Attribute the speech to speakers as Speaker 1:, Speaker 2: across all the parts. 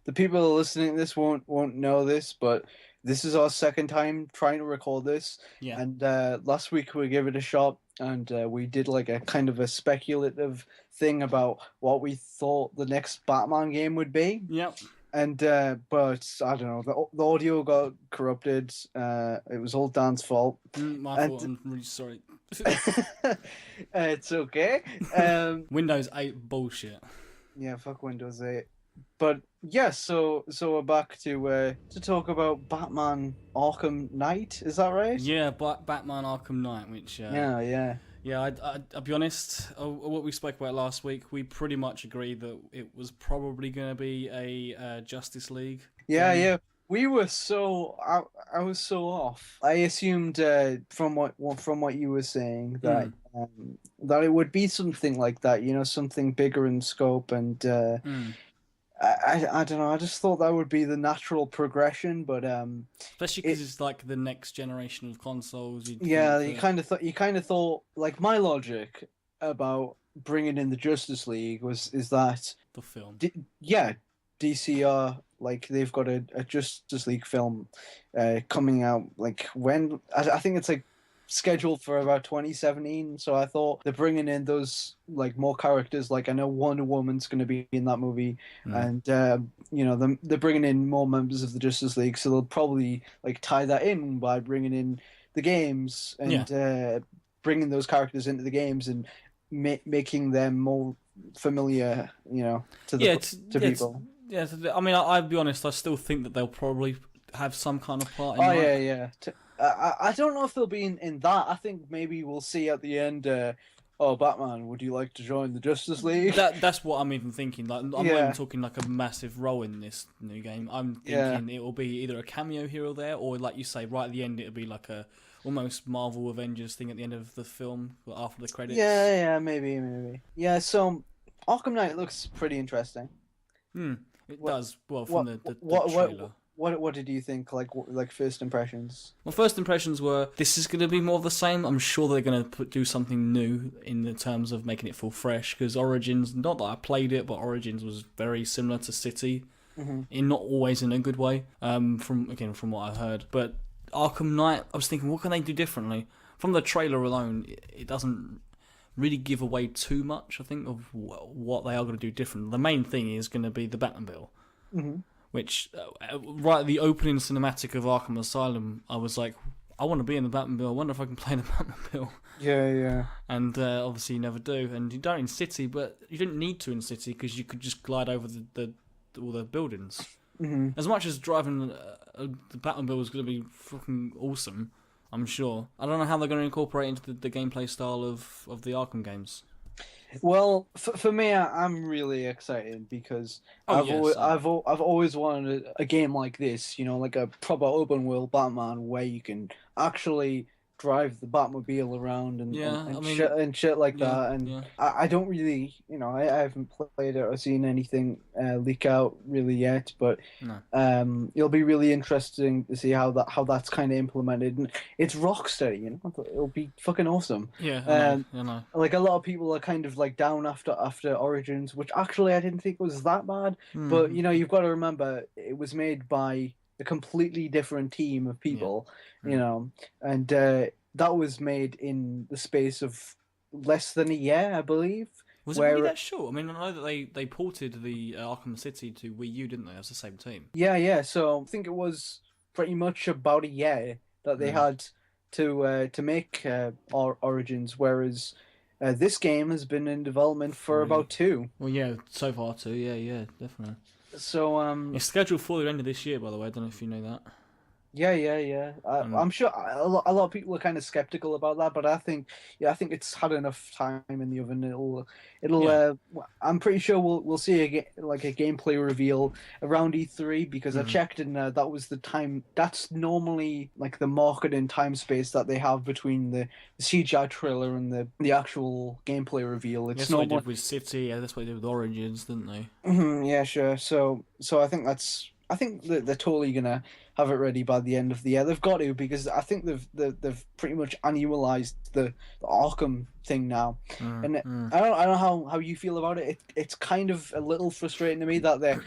Speaker 1: the people listening to this won't know this, but this is our second time trying to record this.
Speaker 2: Yeah.
Speaker 1: And last week we gave it a shot, and we did like a kind of a speculative thing about what we thought the next Batman game would be.
Speaker 2: Yep.
Speaker 1: And but I don't know, the audio got corrupted. It was all Dan's fault,
Speaker 2: My fault.
Speaker 1: and
Speaker 2: I'm really sorry.
Speaker 1: it's okay.
Speaker 2: Windows 8 bullshit.
Speaker 1: Yeah, fuck Windows 8. But yeah, so we're back to talk about Batman Arkham Knight. Is that right?
Speaker 2: Yeah, Batman Arkham Knight, which
Speaker 1: Yeah.
Speaker 2: yeah, I'll be honest. What we spoke about last week, we pretty much agreed that it was probably going to be a Justice League.
Speaker 1: Yeah. We were so I was so off. I assumed from what you were saying that it would be something like that, something bigger in scope, and I don't know. I just thought that would be the natural progression, but
Speaker 2: especially because it's like the next generation of consoles.
Speaker 1: You kind of thought like my logic about bringing in the Justice League is that
Speaker 2: the film.
Speaker 1: DC are like they've got a Justice League film coming out like when I think it's like scheduled for about 2017. So I thought they're bringing in those like more characters. Like I know Wonder Woman's going to be in that movie, and they're bringing in more members of the Justice League. So they'll probably like tie that in by bringing in the games and bringing those characters into the games and making them more familiar, to people.
Speaker 2: Yeah, I mean, I'll be honest. I still think that they'll probably have some kind of part in
Speaker 1: that. Yeah. I don't know if they'll be in that. I think maybe we'll see at the end. Oh, Batman, would you like to join the Justice League?
Speaker 2: That's what I'm even thinking. Like, I'm not even talking like a massive role in this new game. I'm thinking it will be either a cameo here or there, or like you say, right at the end, it'll be like a almost Marvel Avengers thing at the end of the film after the credits.
Speaker 1: Yeah, maybe. Yeah, so Arkham Knight looks pretty interesting.
Speaker 2: It does. Well, from the trailer.
Speaker 1: What did you think? Like first impressions?
Speaker 2: Well, first impressions were this is going to be more of the same. I'm sure they're going to do something new in the terms of making it feel fresh. Because Origins, not that I played it, but Origins was very similar to City, in not always in a good way. From what I heard, but Arkham Knight, I was thinking, what can they do differently? From the trailer alone, it doesn't really give away too much. I think of what they are going to do different. The main thing is going to be the Batmobile. Which, right at the opening cinematic of Arkham Asylum, I was like, I want to be in the Batmobile. I wonder if I can play the Batmobile.
Speaker 1: Yeah.
Speaker 2: And obviously you never do. And you don't in City, but you didn't need to in City because you could just glide over all the buildings. As much as driving the Batmobile was going to be fucking awesome, I'm sure. I don't know how they're going to incorporate into the gameplay style of the Arkham games.
Speaker 1: Well, for me, I'm really excited because I've always wanted a game like this, like a proper open world Batman where you can actually drive the Batmobile around and shit like that. And I don't really, I haven't played it or seen anything leak out really yet, but it'll be really interesting to see how that's kind of implemented. And it's Rocksteady, it'll be fucking awesome.
Speaker 2: Yeah, I know.
Speaker 1: Like a lot of people are kind of like down after Origins, which actually I didn't think was that bad. But you've got to remember it was made by a completely different team of people, and that was made in the space of less than a year, I believe.
Speaker 2: Was it really that short? I mean, I know that they ported the Arkham City to Wii U, didn't they? It was the same team.
Speaker 1: Yeah. So I think it was pretty much about a year that they had to make Origins, whereas this game has been in development for about 2.
Speaker 2: Well, yeah, so far 2. Yeah, definitely.
Speaker 1: So
Speaker 2: it's scheduled for the end of this year, by the way. I don't know if you know that.
Speaker 1: Yeah. I'm sure a lot of people are kind of skeptical about that, but I think it's had enough time in the oven. It'll. I'm pretty sure we'll see a gameplay reveal around E3 because I checked and that was the time. That's normally like the marketing time space that they have between the CGI trailer and the actual gameplay reveal.
Speaker 2: That's what they did with City. Yeah, that's what they did with Origins, didn't they?
Speaker 1: Yeah, sure. So I think that's I think that they're totally gonna have it ready by the end of the year. They've got to, because I think they've pretty much annualized the Arkham thing now, and I don't know how you feel about it. It's kind of a little frustrating to me that they're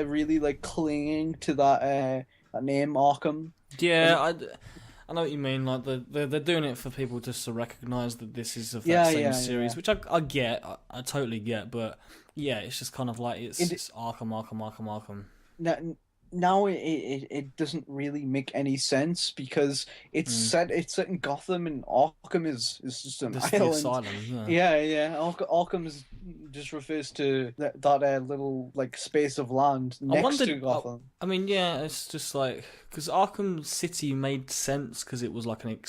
Speaker 1: really like clinging to that name Arkham.
Speaker 2: Yeah,
Speaker 1: And
Speaker 2: I know what you mean. Like they're doing it for people just to recognise that this is of that
Speaker 1: yeah,
Speaker 2: same
Speaker 1: yeah,
Speaker 2: series,
Speaker 1: yeah.
Speaker 2: which I get, I totally get. But yeah, it's just kind of like it's Arkham, Arkham, Arkham, Arkham.
Speaker 1: Now, now it doesn't really make any sense because it's set in Gotham, and Arkham is just an
Speaker 2: This the
Speaker 1: island.
Speaker 2: asylum, yeah.
Speaker 1: Yeah, yeah. Just refers to that little like space of land
Speaker 2: I
Speaker 1: next to
Speaker 2: wondered.
Speaker 1: Gotham.
Speaker 2: I mean, yeah, it's just like because Arkham City made sense because it was like an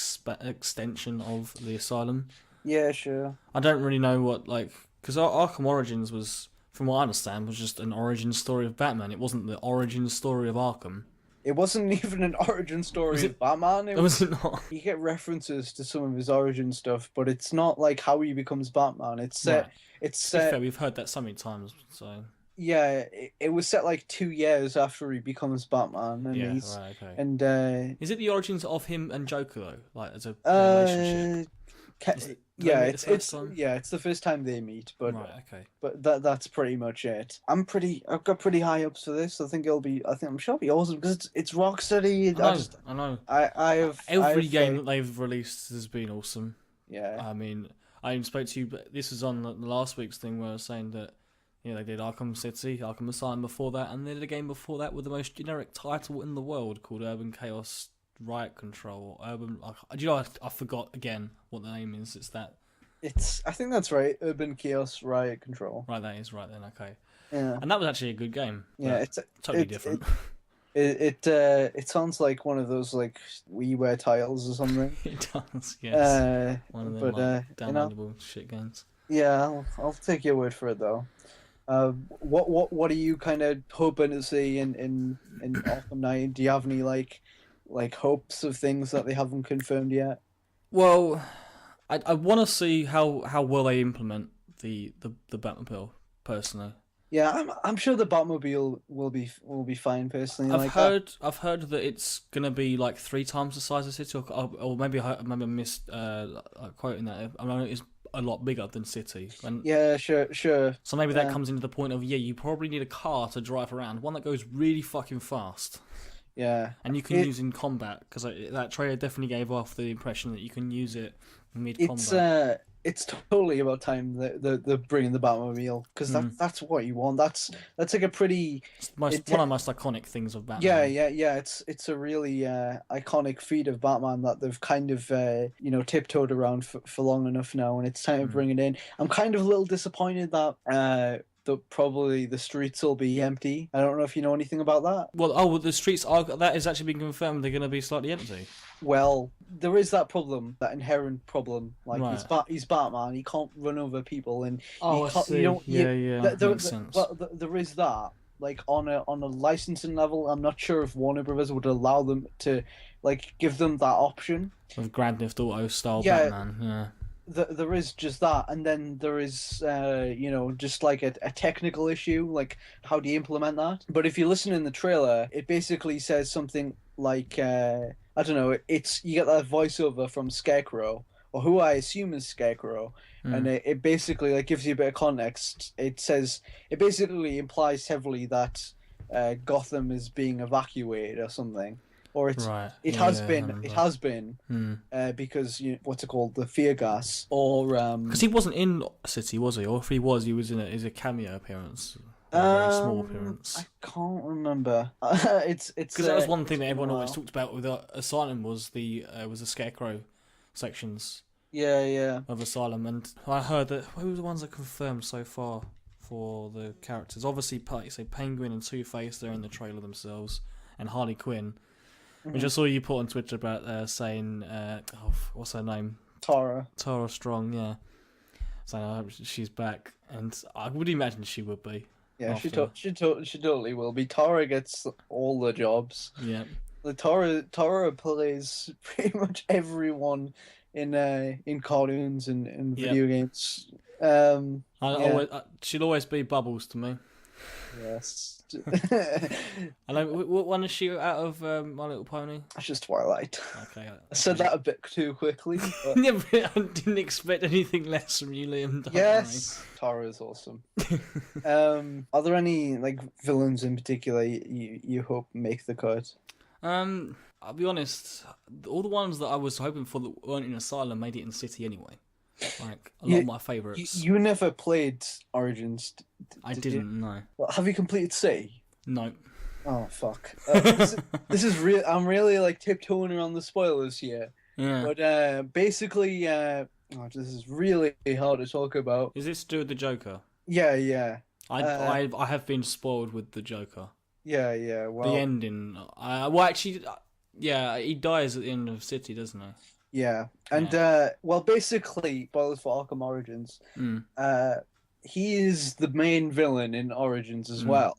Speaker 2: extension of the asylum.
Speaker 1: Yeah, sure.
Speaker 2: I don't really know what like because Arkham Origins was, from what I understand, was just an origin story of Batman. It wasn't the origin story of Arkham.
Speaker 1: It wasn't even an origin story
Speaker 2: Was
Speaker 1: of
Speaker 2: it?
Speaker 1: Batman.
Speaker 2: Was it not?
Speaker 1: You get references to some of his origin stuff, but it's not like how he becomes Batman. It's set.
Speaker 2: Right.
Speaker 1: It's
Speaker 2: To be fair,
Speaker 1: set.
Speaker 2: we've heard that so many times. So
Speaker 1: Yeah, it was set like 2 years after he becomes Batman, and
Speaker 2: yeah,
Speaker 1: he's
Speaker 2: right, okay.
Speaker 1: and
Speaker 2: Is it the origins of him and Joker though, like as a relationship?
Speaker 1: yeah,
Speaker 2: Is it the first time?
Speaker 1: it's the first time they meet, but
Speaker 2: Right, okay.
Speaker 1: that's pretty much it. I've got pretty high hopes for this. I'm sure it'll be awesome because it's Rocksteady.
Speaker 2: I know.
Speaker 1: I have
Speaker 2: Every
Speaker 1: I've,
Speaker 2: game that they've released has been awesome.
Speaker 1: yeah.
Speaker 2: I mean, I even spoke to you, but this was on the last week's thing where I was saying that, you know, they did Arkham City, Arkham Asylum before that, and they did a game before that with the most generic title in the world called Urban Chaos Riot Control. Do you know, I forgot again what the name is. It's that.
Speaker 1: I think that's right. Urban Chaos Riot Control.
Speaker 2: Right, that is right then, okay.
Speaker 1: Yeah.
Speaker 2: And that was actually a good game.
Speaker 1: Yeah, it's
Speaker 2: totally different.
Speaker 1: It sounds like one of those like WiiWare titles or something.
Speaker 2: It does, yes. One of them
Speaker 1: But
Speaker 2: downloadable shit games.
Speaker 1: Yeah, I'll take your word for it though. What are you kind of hoping to see in Arkham Knight? Do you have any like hopes of things that they haven't confirmed yet?
Speaker 2: Well, I want to see how well they implement the Batmobile personally.
Speaker 1: Yeah, I'm sure the Batmobile will be fine personally.
Speaker 2: I've heard that it's gonna be like 3 times the size of City, or maybe I missed quoting that. I know it's a lot bigger than City. And
Speaker 1: yeah, sure.
Speaker 2: so maybe that comes into the point of you probably need a car to drive around, one that goes really fucking fast.
Speaker 1: Yeah,
Speaker 2: and you can use in combat because that trailer definitely gave off the impression that you can use it mid combat.
Speaker 1: It's totally about time the bringing the Batmobile because that's what you want. That's like a pretty
Speaker 2: one of the most iconic things of Batman.
Speaker 1: Yeah. It's a really iconic feat of Batman that they've kind of tiptoed around for long enough now, and it's time to bring it in. I'm kind of a little disappointed that probably the streets will be empty. I don't know if you know anything about that.
Speaker 2: Well, the streets that is actually been confirmed. They're going to be slightly empty.
Speaker 1: Well, there is that problem, that inherent problem. Like
Speaker 2: right.
Speaker 1: he's Batman. He can't run over people, and
Speaker 2: I see. Makes sense.
Speaker 1: Well, there is that. Like on a licensing level, I'm not sure if Warner Brothers would allow them to, like, give them that option.
Speaker 2: With Grand Theft Auto style Batman, yeah.
Speaker 1: There is just that, and then there is just like a technical issue, like how do you implement that. But if you listen in the trailer, it basically says something like I don't know, you get that voiceover from Scarecrow, or who I assume is Scarecrow, and it basically like gives you a bit of context. It basically implies heavily that Gotham is being evacuated or something. Or it has been because what's it called, the fear gas, or
Speaker 2: because he wasn't in City, was he? Or if he was in a cameo appearance, a very small appearance.
Speaker 1: I can't remember. It's
Speaker 2: because that was one thing that everyone always talked about with Asylum was the Scarecrow sections.
Speaker 1: Yeah.
Speaker 2: Of Asylum, and I heard that who were the ones that confirmed so far for the characters? Obviously, you say Penguin and Two-Face, they're in the trailer themselves, and Harley Quinn. Which I saw you put on Twitter about saying, what's her name?
Speaker 1: Tara
Speaker 2: Strong, yeah. So she's back, and I would imagine she would be.
Speaker 1: Yeah, she totally will be. Tara gets all the jobs.
Speaker 2: Yeah.
Speaker 1: The Tara plays pretty much everyone in cartoons and video games.
Speaker 2: She'll always be Bubbles to me.
Speaker 1: Yes.
Speaker 2: And what one is she out of My Little Pony?
Speaker 1: It's just Twilight.
Speaker 2: Okay.
Speaker 1: I said that a bit too quickly. But...
Speaker 2: Yeah, but I didn't expect anything less from you, Liam. Don't
Speaker 1: yes, Tara is awesome. Are there any like villains in particular you hope make the cut?
Speaker 2: I'll be honest. All the ones that I was hoping for that weren't in Asylum made it in City anyway. Like a lot of my favourites.
Speaker 1: You never played Origins.
Speaker 2: I didn't. No.
Speaker 1: Well, have you completed City?
Speaker 2: No.
Speaker 1: Oh fuck! This is real. I'm really like tiptoeing around the spoilers here.
Speaker 2: Yeah.
Speaker 1: But basically, this is really hard to talk about.
Speaker 2: Is this to do with the Joker?
Speaker 1: Yeah.
Speaker 2: I have been spoiled with the Joker.
Speaker 1: Yeah. Well,
Speaker 2: the ending. Well, actually, yeah, he dies at the end of City, doesn't he?
Speaker 1: Yeah, and well, basically, spoilers for Arkham Origins. He is the main villain in Origins as well,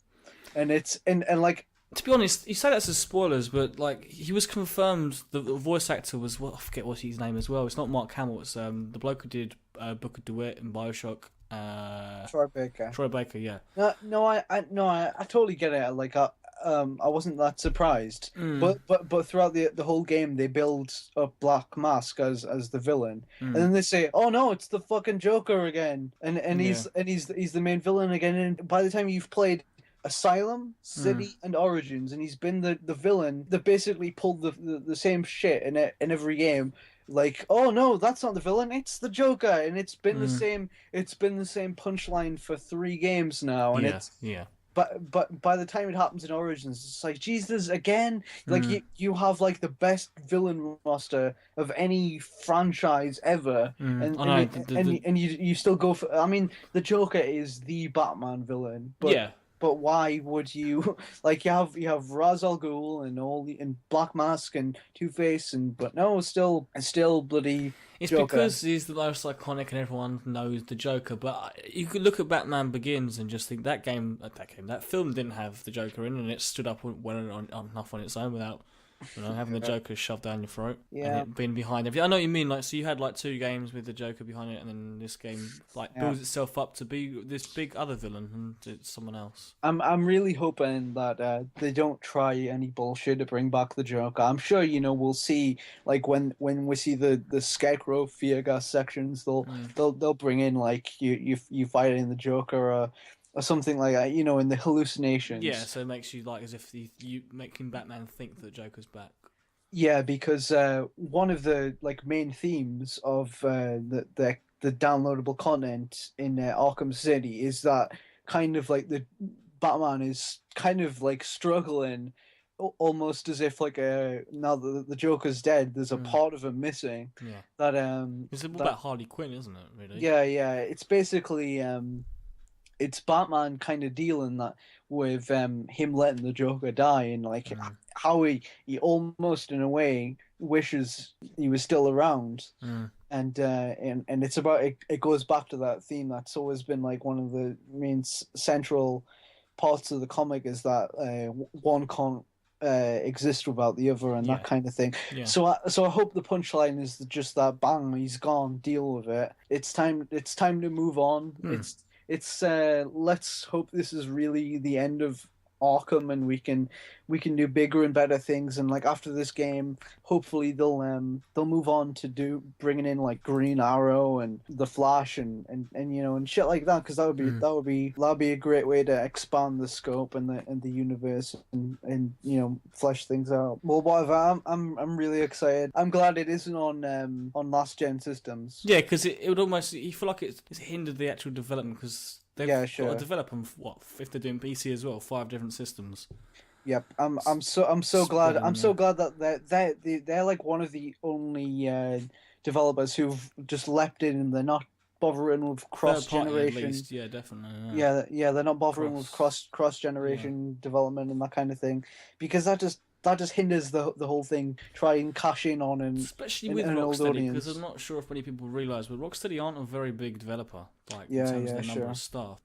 Speaker 1: and it's and like.
Speaker 2: To be honest, you say that's as spoilers, but like he was confirmed. The voice actor was I forget what's his name as well. It's not Mark Hamill. It's the bloke who did Book of DeWitt and BioShock.
Speaker 1: Troy Baker.
Speaker 2: Troy Baker, yeah.
Speaker 1: No, I totally get it. Like I wasn't that surprised. But throughout the whole game, they build up Black Mask as the villain, and then they say, "Oh no, it's the fucking Joker again," and he's the main villain again. And by the time you've played Asylum, City, and Origins, and he's been the villain that basically pulled the same shit in every game. Like, oh no, that's not the villain, it's the Joker, and it's been the same punchline for 3 games now, and But by the time it happens in Origins, it's like, Jesus, again? Like, you have, like, the best villain roster of any franchise ever, and you still go for... I mean, the Joker is the Batman villain, but... But why would you like you have Ra's al Ghul and Black Mask and Two-Face but no, still bloody
Speaker 2: It's
Speaker 1: Joker.
Speaker 2: because he's the most iconic and everyone knows the Joker. But you could look at Batman Begins and just think that film didn't have the Joker in, and it stood up well enough on its own without having the Joker shoved down your throat. And it being behind everything. I know what you mean. Like, so you had like 2 games with the Joker behind it, and then this game builds itself up to be this big other villain, and it's someone else. I'm
Speaker 1: really hoping that they don't try any bullshit to bring back the Joker. I'm sure we'll see like when we see the Scarecrow fear gas sections, they'll bring in like you fighting the Joker or something like that, in the hallucinations.
Speaker 2: Yeah, so it makes you like as if you making Batman think that Joker's back.
Speaker 1: Yeah, because one of the like main themes of the downloadable content in Arkham City is that kind of like the Batman is kind of like struggling, almost as if like now that the Joker's dead, there's a part of him missing.
Speaker 2: Yeah.
Speaker 1: That
Speaker 2: it's about Harley Quinn, isn't it? Really.
Speaker 1: Yeah. It's basically it's Batman kind of dealing that with him letting the Joker die, and like how he almost in a way wishes he was still around, and it's about it goes back to that theme that's always been like one of the main central parts of the comic, is that one can't exist without the other, and that kind of thing. Yeah. So I hope the punchline is just that, bang, he's gone, deal with it. It's time to move on. It's let's hope this is really the end of Arkham, and we can do bigger and better things. And like after this game, hopefully they'll move on to bringing in like Green Arrow and the Flash and shit like that, because that would be a great way to expand the scope and the universe and flesh things out. Well, whatever. I'm really excited. I'm glad it isn't on last gen systems.
Speaker 2: Yeah, because it would almost, you feel like it's hindered the actual development, because they've got to develop them. If they're doing PC as well, 5 different systems.
Speaker 1: Yep, I'm so glad. I'm so glad that they're like one of the only developers who've just leapt in, and they're not bothering with cross generation.
Speaker 2: Yeah, definitely.
Speaker 1: Yeah, they're not bothering with cross generation development and that kind of thing, because that just hinders the whole thing. Try and cash in on, and
Speaker 2: especially with Rocksteady, because I'm not sure if many people realise, but Rocksteady aren't a very big developer, in terms of the number of staff.